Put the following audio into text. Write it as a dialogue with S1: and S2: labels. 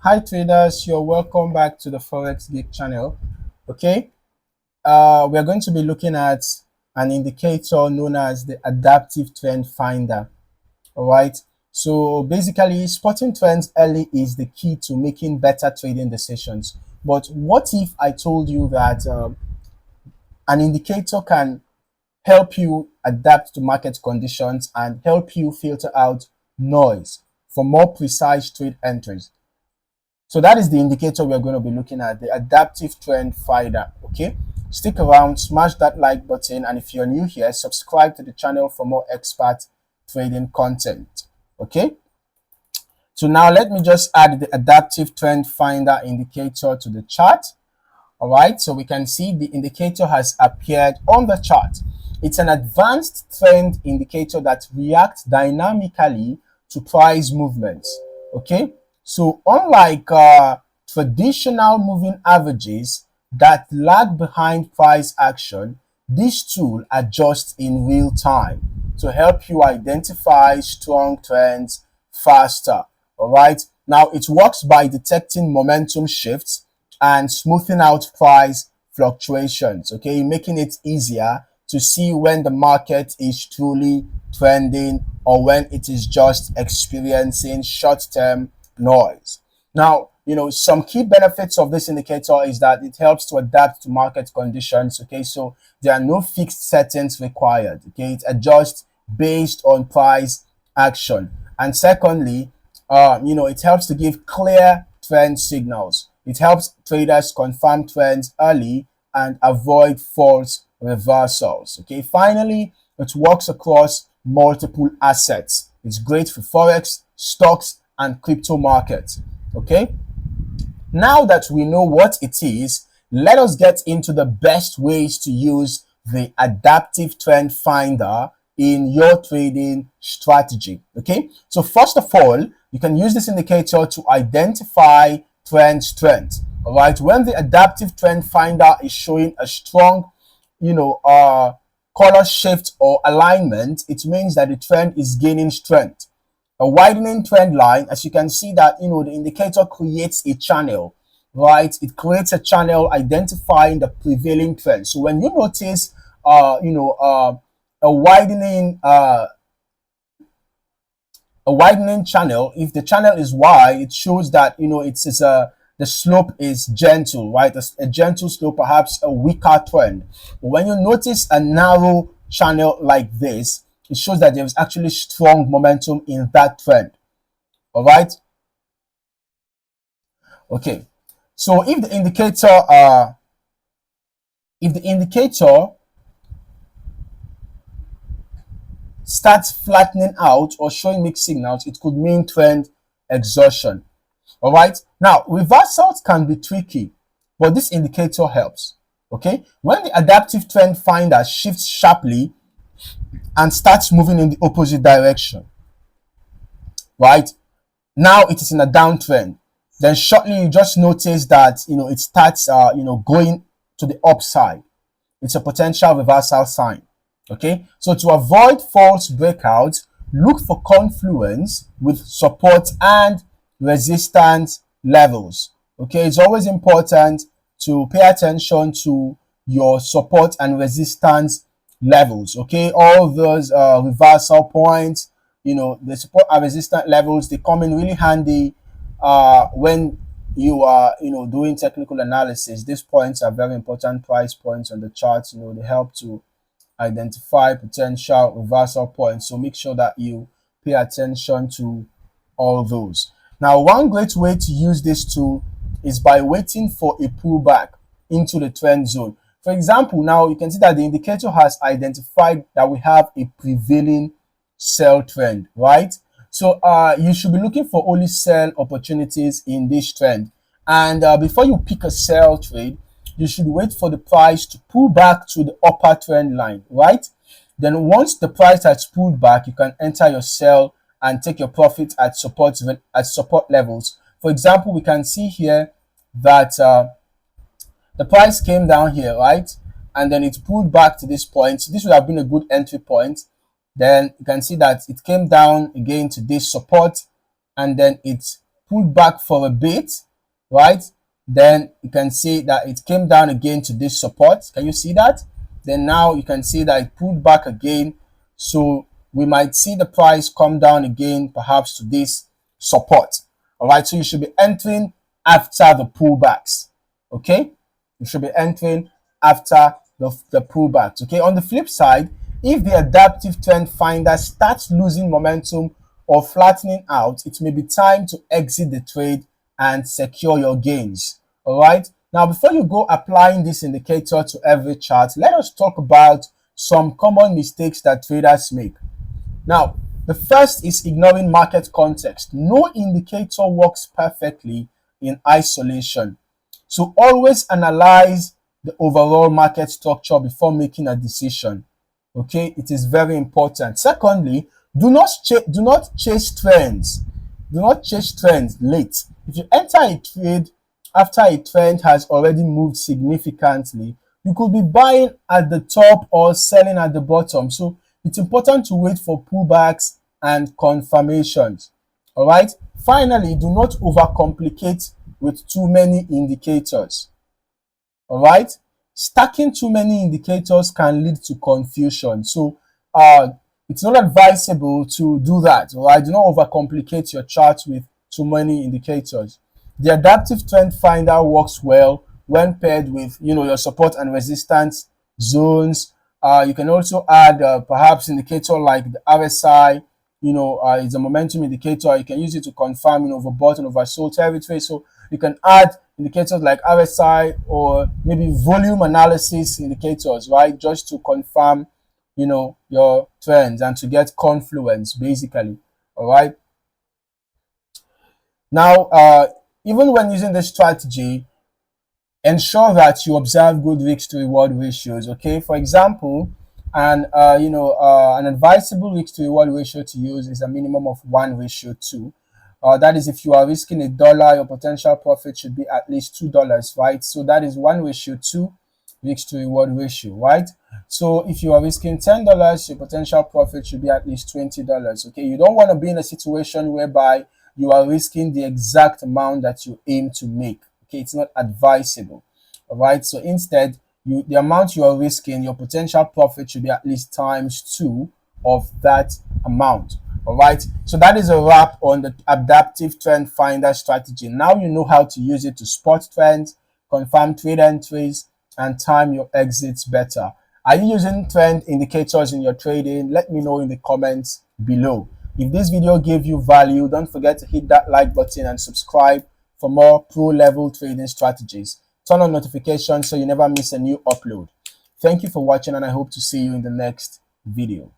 S1: Hi traders, you're welcome back to the Forex Geek channel. Okay, we're going to be looking at an indicator known as the adaptive trend finder. All right, so basically, spotting trends early is the key to making better trading decisions. But what if I told you that an indicator can help you adapt to market conditions and help you filter out noise for more precise trade entries? So that is the indicator we're going to be looking at, the adaptive trend finder. Okay, stick around, smash that like button, and if you're new here, subscribe to the channel for more expert trading content. Okay, so now let me just add the adaptive trend finder indicator to the chart. All right, so we can see the indicator has appeared on the chart. It's an advanced trend indicator that reacts dynamically to price movements. Okay, so unlike traditional moving averages that lag behind price action, this tool adjusts in real time to help you identify strong trends faster. All right, now it works by detecting momentum shifts and smoothing out price fluctuations, okay, making it easier to see when the market is truly trending or when it is just experiencing short-term noise. Now, some key benefits of this indicator is that it helps to adapt to market conditions, okay, so there are no fixed settings required, okay, it adjusts based on price action. And secondly, it helps to give clear trend signals. It helps traders confirm trends early and avoid false reversals. Okay, finally, it works across multiple assets. It's great for Forex, stocks, and crypto markets. Okay, now that we know what it is, let us get into the best ways to use the adaptive trend finder in your trading strategy. Okay, so first of all, you can use this indicator to identify trend strength. All right, when the adaptive trend finder is showing a strong, color shift or alignment, it means that the trend is gaining strength. A widening trend line, as you can see that, the indicator creates a channel, right? It creates a channel identifying the prevailing trend. So when you notice, a widening channel, if the channel is wide, it shows that the slope is gentle, right? A gentle slope, perhaps a weaker trend. But when you notice a narrow channel like this, it shows that there is actually strong momentum in that trend. All right. Okay. So if the indicator starts flattening out or showing mixed signals, it could mean trend exhaustion. All right. Now, reversals can be tricky, but this indicator helps. Okay. When the adaptive trend finder shifts sharply and starts moving in the opposite direction, right? Now it is in a downtrend. Then shortly you just notice that it starts going to the upside. It's a potential reversal sign. Okay, so to avoid false breakouts, look for confluence with support and resistance levels. Okay, it's always important to pay attention to your support and resistance levels. Okay, all those reversal points, the support and resistance levels, they come in really handy when you are doing technical analysis. These points are very important price points on the charts. They help to identify potential reversal points, so make sure that you pay attention to all those. Now, one great way to use this tool is by waiting for a pullback into the trend zone. For example, now you can see that the indicator has identified that we have a prevailing sell trend, right? So you should be looking for only sell opportunities in this trend. And before you pick a sell trade, you should wait for the price to pull back to the upper trend line, right? Then once the price has pulled back, you can enter your sell and take your profit at support levels. For example, we can see here that the price came down here, right? And then it pulled back to this point. This would have been a good entry point. Then you can see that it came down again to this support, and then it pulled back for a bit, right? Then you can see that it came down again to this support. Can you see that? Then now you can see that it pulled back again. So we might see the price come down again, perhaps to this support. All right, so you should be entering after the pullbacks. Okay, you should be entering after the pullbacks. Okay, on the flip side, if the adaptive trend finder starts losing momentum or flattening out, it may be time to exit the trade and secure your gains. All right, now before you go applying this indicator to every chart, let us talk about some common mistakes that traders make. Now, the first is ignoring market context. No indicator works perfectly in isolation. So always analyze the overall market structure before making a decision. Okay, it is very important. Secondly, do not chase trends. Do not chase trends late. If you enter a trade after a trend has already moved significantly, you could be buying at the top or selling at the bottom. So it's important to wait for pullbacks and confirmations. All right. Finally, do not overcomplicate with too many indicators. All right. Stacking too many indicators can lead to confusion. So it's not advisable to do that. All right. Do not overcomplicate your chart with too many indicators. The adaptive trend finder works well when paired with your support and resistance zones. You can also add perhaps indicator like the RSI. It's a momentum indicator. You can use it to confirm overbought and oversold territory. So you can add indicators like RSI or maybe volume analysis indicators, right? Just to confirm your trends and to get confluence, basically. All right. Now, even when using this strategy, ensure that you observe good risk to reward ratios. Okay, for example, an advisable risk to reward ratio to use is a minimum of 1:2. That is, if you are risking $1, your potential profit should be at least $2, right? So that is 1:2 risk to reward ratio, right? So if you are risking $10, your potential profit should be at least $20. Okay, you don't want to be in a situation whereby you are risking the exact amount that you aim to make. Okay, it's not advisable. All right, so instead, the amount you are risking, your potential profit should be at least ×2 of that amount. All right, so that is a wrap on the adaptive trend finder strategy. Now you know how to use it to spot trends, confirm trade entries, and time your exits better. Are you using trend indicators in your trading? Let me know in the comments below. If this video gave you value, don't forget to hit that like button and subscribe for more pro-level trading strategies. Turn on notifications so you never miss a new upload. Thank you for watching, and I hope to see you in the next video.